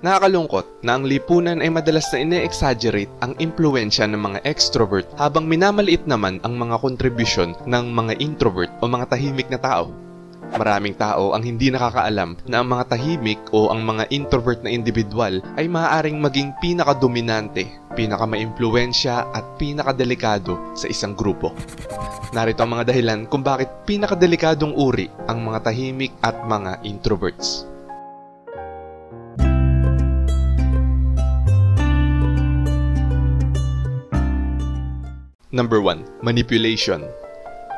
Nakakalungkot na ang lipunan ay madalas na ine-exaggerate ang impluensya ng mga extrovert habang minamaliit naman ang mga kontribusyon ng mga introvert o mga tahimik na tao. Maraming tao ang hindi nakakaalam na ang mga tahimik o ang mga introvert na individual ay maaaring maging pinakadominante, pinakamaimpluwensya at pinakadelikado sa isang grupo. Narito ang mga dahilan kung bakit pinakadelikadong uri ang mga tahimik at mga introverts. Number 1. Manipulation.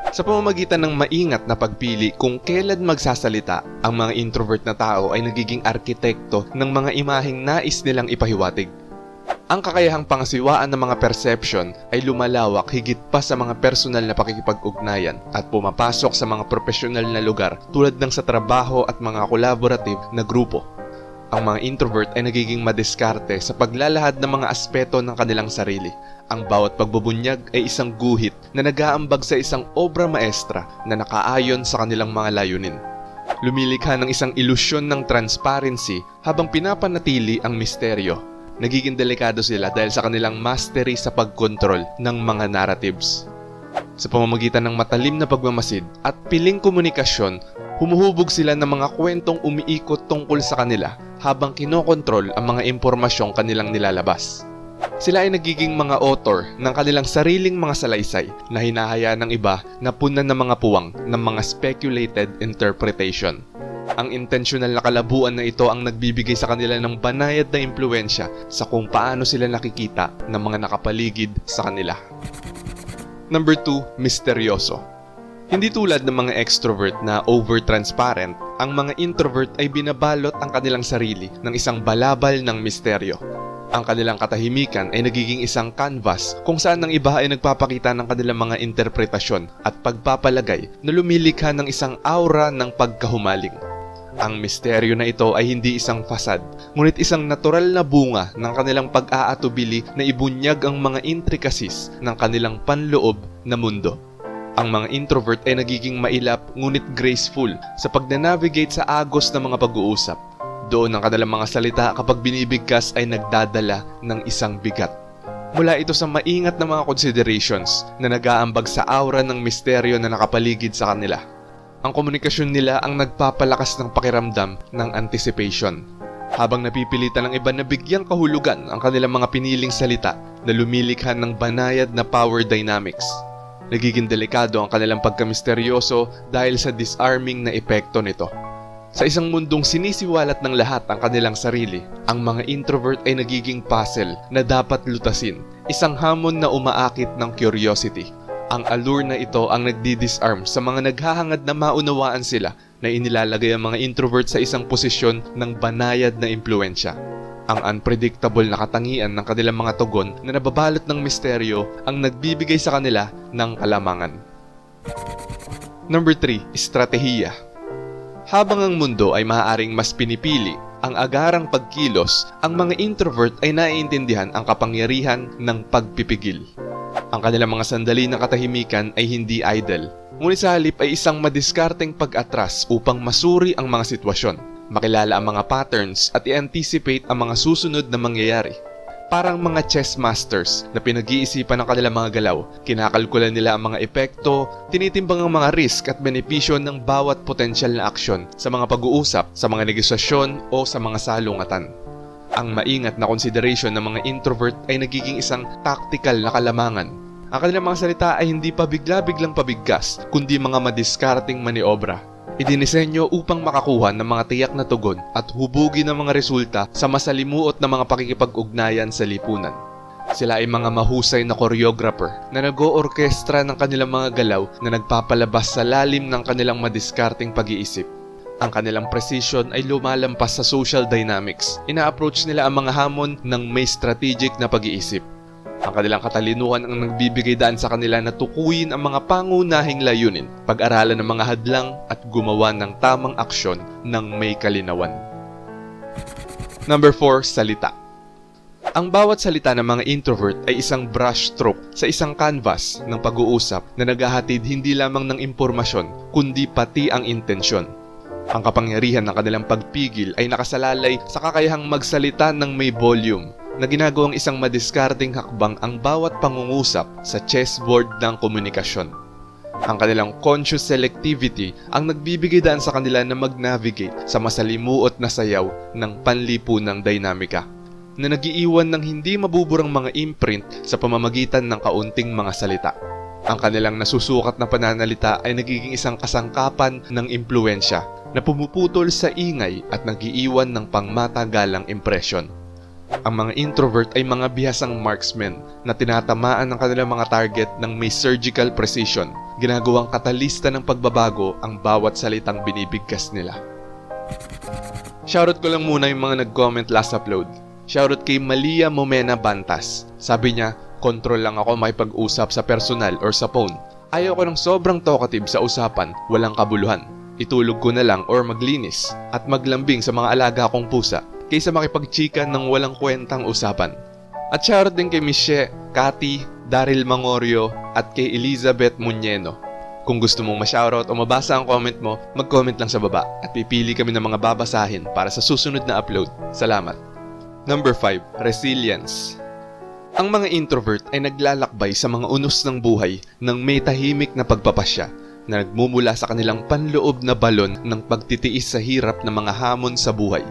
Sa pamamagitan ng maingat na pagpili kung kailan magsasalita, ang mga introvert na tao ay nagiging arkitekto ng mga imaheng nais nilang ipahiwatig. Ang kakayahang pangasiwaan ng mga perception ay lumalawak higit pa sa mga personal na pakikipag-ugnayan at pumapasok sa mga profesional na lugar tulad ng sa trabaho at mga collaborative na grupo. Ang mga introvert ay nagiging madiskarte sa paglalahad ng mga aspeto ng kanilang sarili. Ang bawat pagbubunyag ay isang guhit na nag-aambag sa isang obra maestra na nakaayon sa kanilang mga layunin. Lumilikha ng isang ilusyon ng transparency habang pinapanatili ang misteryo. Nagiging delikado sila dahil sa kanilang mastery sa pagkontrol ng mga narratives. Sa pamamagitan ng matalim na pagmamasid at piling komunikasyon, humuhubog sila ng mga kwentong umiikot tungkol sa kanila habang kinokontrol ang mga impormasyong kanilang nilalabas. Sila ay nagiging mga author ng kanilang sariling mga salaysay na hinahayaan ng iba na punan ng mga puwang ng mga speculated interpretation. Ang intensyonal na kalabuan na ito ang nagbibigay sa kanila ng banayad na impluwensya sa kung paano sila nakikita ng mga nakapaligid sa kanila. Number 2. Misteryoso. Hindi tulad ng mga extrovert na over-transparent, ang mga introvert ay binabalot ang kanilang sarili ng isang balabal ng misteryo. Ang kanilang katahimikan ay nagiging isang canvas kung saan ang iba ay nagpapakita ng kanilang mga interpretasyon at pagpapalagay na lumilikha ng isang aura ng pagkahumaling. Ang misteryo na ito ay hindi isang fasad, ngunit isang natural na bunga ng kanilang pag-aatubili na ibunyag ang mga intricacies ng kanilang panloob na mundo. Ang mga introvert ay nagiging mailap ngunit graceful sa pagna-navigate sa agos ng mga pag-uusap. Doon ang kanilang mga salita kapag binibigkas ay nagdadala ng isang bigat. Mula ito sa maingat na mga considerations na nag-aambag sa aura ng misteryo na nakapaligid sa kanila. Ang komunikasyon nila ang nagpapalakas ng pakiramdam ng anticipation. Habang napipilitan ng iba na bigyang kahulugan ang kanilang mga piniling salita na lumilikha ng banayad na power dynamics. Nagiging delikado ang kanilang pagkamisteryoso dahil sa disarming na epekto nito. Sa isang mundong sinisiwalat ng lahat ang kanilang sarili, ang mga introvert ay nagiging puzzle na dapat lutasin, isang hamon na umaakit ng curiosity. Ang allure na ito ang nagdi-disarm sa mga naghahangad na maunawaan sila na inilalagay ang mga introvert sa isang posisyon ng banayad na impluensya. Ang unpredictable na katangian ng kanilang mga tugon na nababalot ng misteryo ang nagbibigay sa kanila ng kalamangan. Number 3. Estratehiya. Habang ang mundo ay maaaring mas pinipili ang agarang pagkilos, ang mga introvert ay naiintindihan ang kapangyarihan ng pagpipigil. Ang kanilang mga sandali ng katahimikan ay hindi idle, ngunit sa halip ay isang madiskarteng pag-atras upang masuri ang mga sitwasyon, makilala ang mga patterns at i-anticipate ang mga susunod na mangyayari. Parang mga chess masters na pinag-iisipan ng kanilang mga galaw, kinakalkulan nila ang mga epekto, tinitimbang ang mga risk at benepisyo ng bawat potensyal na aksyon sa mga pag-uusap, sa mga negosasyon o sa mga salungatan. Ang maingat na consideration ng mga introvert ay nagiging isang tactical na kalamangan. Ang kanilang mga salita ay hindi pa bigla-biglang pabigkas, kundi mga madiskarting maniobra. Idinisenyo upang makakuha ng mga tiyak na tugon at hubugin ng mga resulta sa masalimuot na mga pakikipag-ugnayan sa lipunan. Sila ay mga mahusay na choreographer na nag-oorkestra ng kanilang mga galaw na nagpapalabas sa lalim ng kanilang madiskarting pag-iisip. Ang kanilang precision ay lumalampas sa social dynamics. Ina-approach nila ang mga hamon ng may strategic na pag-iisip. Ang kanilang katalinuhan ang nagbibigay daan sa kanila na tukuyin ang mga pangunahing layunin, pag-aralan ng mga hadlang at gumawa ng tamang aksyon ng may kalinawan. Number 4. Salita. Ang bawat salita ng mga introvert ay isang brush stroke sa isang canvas ng pag-uusap na naghahatid hindi lamang ng impormasyon, kundi pati ang intensyon. Ang kapangyarihan ng kanilang pagpigil ay nakasalalay sa kakayahang magsalita ng may volume na ginagawang isang madiskarteng hakbang ang bawat pangungusap sa chessboard ng komunikasyon. Ang kanilang conscious selectivity ang nagbibigay daan sa kanila na mag-navigate sa masalimuot na sayaw ng panlipunang dinamika na nagiiwan ng hindi mabuburang mga imprint sa pamamagitan ng kaunting mga salita. Ang kanilang nasusukat na pananalita ay nagiging isang kasangkapan ng impluensya na pumuputol sa ingay at nagiiwan ng pangmatagalang impresyon. Ang mga introvert ay mga bihasang marksmen na tinatamaan ng kanilang mga target ng may surgical precision, ginagawang katalista ng pagbabago ang bawat salitang binibigkas nila. Shoutout ko lang muna yung mga nag-comment last upload. Shoutout kay Malia Momena Bantas. Sabi niya, control lang ako makipag-usap sa personal or sa phone. Ayaw ko ng sobrang talkative sa usapan, walang kabuluhan. Itulog ko na lang or maglinis at maglambing sa mga alaga kong pusa kaysa makipagchika ng walang kwentang usapan. At shoutout din kay Michelle, Cathy, Daryl Mangorio at kay Elizabeth Muñeno. Kung gusto mong ma-shoutout o mabasa ang comment mo, mag-comment lang sa baba at pipili kami ng mga babasahin para sa susunod na upload. Salamat! Number 5. Resilience. Ang mga introvert ay naglalakbay sa mga unos ng buhay ng may tahimik na pagpapasya na nagmumula sa kanilang panloob na balon ng pagtitiis sa hirap ng mga hamon sa buhay.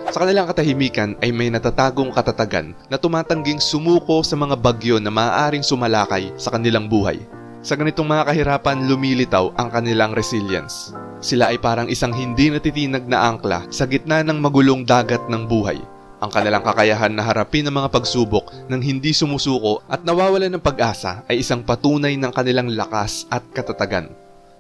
Sa kanilang katahimikan ay may natatagong katatagan na tumatangging sumuko sa mga bagyo na maaaring sumalakay sa kanilang buhay. Sa ganitong mga kahirapan, lumilitaw ang kanilang resilience. Sila ay parang isang hindi natitinag na angkla sa gitna ng magulong dagat ng buhay. Ang kanilang kakayahan na harapin ang mga pagsubok ng hindi sumusuko at nawawalan ng pag-asa ay isang patunay ng kanilang lakas at katatagan.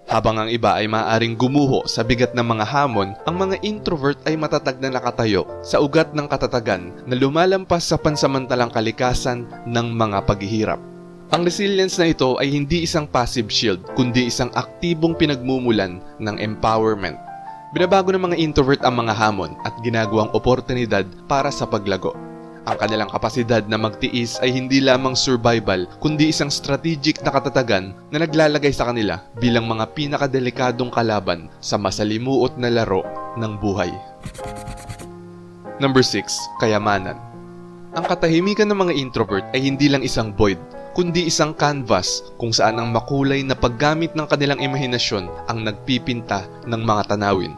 Habang ang iba ay maaaring gumuho sa bigat ng mga hamon, ang mga introvert ay matatag na nakatayo sa ugat ng katatagan na lumalampas sa pansamantalang kalikasan ng mga paghihirap. Ang resilience na ito ay hindi isang passive shield, kundi isang aktibong pinagmumulan ng empowerment. Binabago ng mga introvert ang mga hamon at ginagawang oportunidad para sa paglago. Ang kanilang kapasidad na magtiis ay hindi lamang survival, kundi isang strategic na katatagan na naglalagay sa kanila bilang mga pinakadelikadong kalaban sa masalimuot na laro ng buhay. Number 6. Kayamanan. Ang katahimikan ng mga introvert ay hindi lang isang void, kundi isang canvas kung saan ang makulay na paggamit ng kanilang imahinasyon ang nagpipinta ng mga tanawin.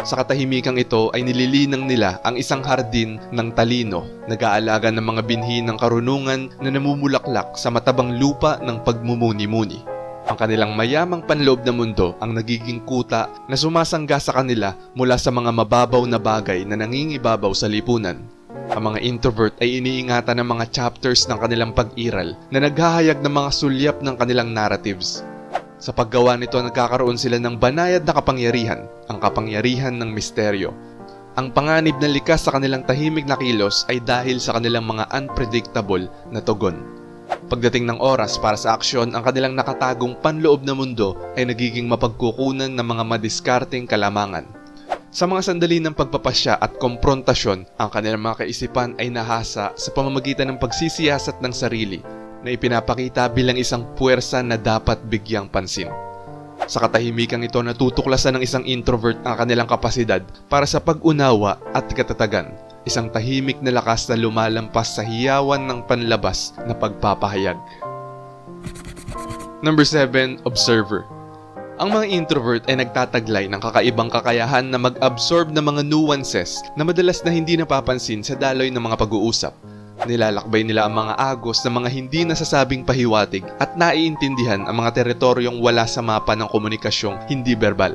Sa katahimikang ito ay nililinang nila ang isang hardin ng talino, nag-aalaga ng mga binhi ng karunungan na namumulaklak sa matabang lupa ng pagmumuni-muni. Ang kanilang mayamang panloob na mundo ang nagiging kuta na sumasangga sa kanila mula sa mga mababaw na bagay na nangingibabaw sa lipunan. Ang mga introvert ay iniingatan ng mga chapters ng kanilang pag-iral na naghahayag ng mga sulyap ng kanilang narratives. Sa paggawa nito, nagkakaroon sila ng banayad na kapangyarihan, ang kapangyarihan ng misteryo. Ang panganib na likas sa kanilang tahimik na kilos ay dahil sa kanilang mga unpredictable na tugon. Pagdating ng oras para sa aksyon, ang kanilang nakatagong panloob na mundo ay nagiging mapagkukunan ng mga madiskarteng kalamangan. Sa mga sandali ng pagpapasya at komprontasyon, ang kanilang mga kaisipan ay nahasa sa pamamagitan ng pagsisiyasat ng sarili na ipinapakita bilang isang puwersa na dapat bigyang pansin. Sa katahimikang ito, natutuklasan ng isang introvert ang kanilang kapasidad para sa pag-unawa at katatagan, isang tahimik na lakas na lumalampas sa hiyawan ng panlabas na pagpapahayag. Number 7. Observer. Ang mga introvert ay nagtataglay ng kakaibang kakayahan na mag-absorb ng mga nuances na madalas na hindi napapansin sa daloy ng mga pag-uusap. Nilalakbay nila ang mga agos ng mga hindi nasasabing pahiwatig at naiintindihan ang mga teritoryong wala sa mapa ng komunikasyong hindi verbal.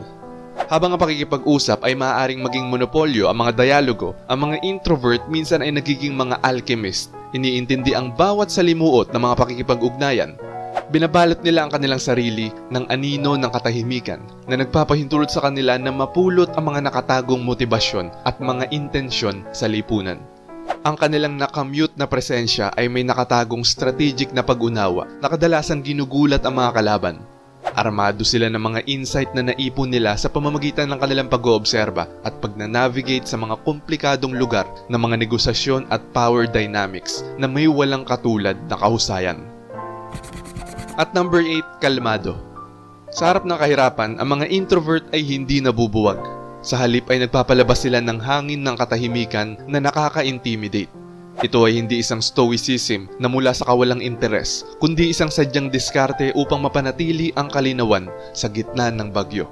Habang ang pakikipag-usap ay maaaring maging monopolyo ang mga dialogo, ang mga introvert minsan ay nagiging mga alchemist. Iniintindi ang bawat salimuot ng mga pakikipag-ugnayan. Binabalot nila ang kanilang sarili ng anino ng katahimikan na nagpapahintulot sa kanila na mapulot ang mga nakatagong motibasyon at mga intensyon sa lipunan. Ang kanilang nakamute na presensya ay may nakatagong strategic na pag-unawa na kadalasan ginugulat ang mga kalaban. Armado sila ng mga insight na naipon nila sa pamamagitan ng kanilang pag-oobserba at pag-navigate sa mga komplikadong lugar ng mga negosasyon at power dynamics na may walang katulad na kahusayan. At number 8, kalmado. Sa harap ng kahirapan, ang mga introvert ay hindi nabubuwag. Sa halip ay nagpapalabas sila ng hangin ng katahimikan na nakaka-intimidate. Ito ay hindi isang stoicism na mula sa kawalang interes, kundi isang sadyang diskarte upang mapanatili ang kalinawan sa gitna ng bagyo.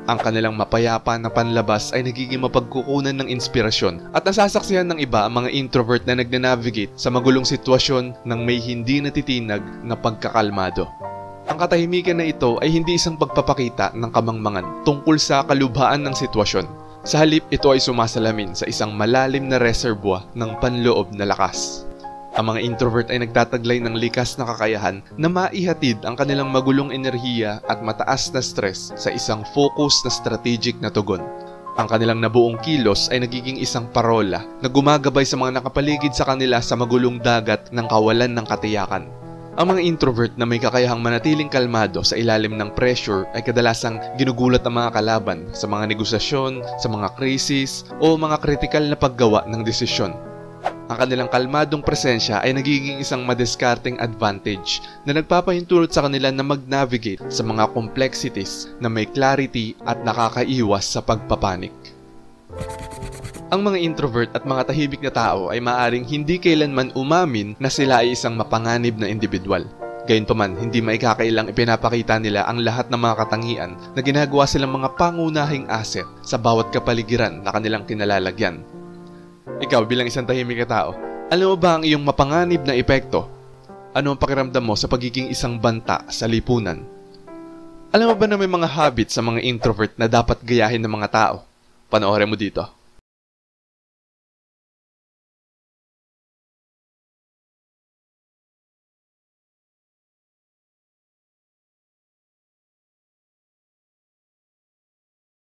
Ang kanilang mapayapa na panlabas ay nagiging mapagkukunan ng inspirasyon at nasasaksihan ng iba ang mga introvert na nagnanavigate sa magulong sitwasyon ng may hindi natitinag na pagkakalmado. Ang katahimikan na ito ay hindi isang pagpapakita ng kamangmangan tungkol sa kalubhaan ng sitwasyon. Sa halip, ito ay sumasalamin sa isang malalim na reservoir ng panloob na lakas. Ang mga introvert ay nagtataglay ng likas na kakayahan na maihatid ang kanilang magulong enerhiya at mataas na stress sa isang focus na strategic na tugon. Ang kanilang nabuong kilos ay nagiging isang parola na gumagabay sa mga nakapaligid sa kanila sa magulong dagat ng kawalan ng katiyakan. Ang mga introvert na may kakayahang manatiling kalmado sa ilalim ng pressure ay kadalasang ginugulat ang mga kalaban sa mga negosasyon, sa mga krisis, o mga kritikal na paggawa ng desisyon. Ang kanilang kalmadong presensya ay nagiging isang madiskarteng advantage na nagpapahintulot sa kanila na mag-navigate sa mga complexities na may clarity at nakakaiwas sa pagpapanik. Ang mga introvert at mga tahimik na tao ay maaring hindi kailanman umamin na sila ay isang mapanganib na individual. Gayunpaman, hindi maikakailang ipinapakita nila ang lahat ng mga katangian na ginagawa silang mga pangunahing asset sa bawat kapaligiran na kanilang kinalalagyan. Ikaw bilang isang tahimik na tao, alam mo ba ang iyong mapanganib na epekto? Ano ang pakiramdam mo sa pagiging isang banta sa lipunan? Alam mo ba na may mga habits sa mga introvert na dapat gayahin ng mga tao? Panoorin mo dito.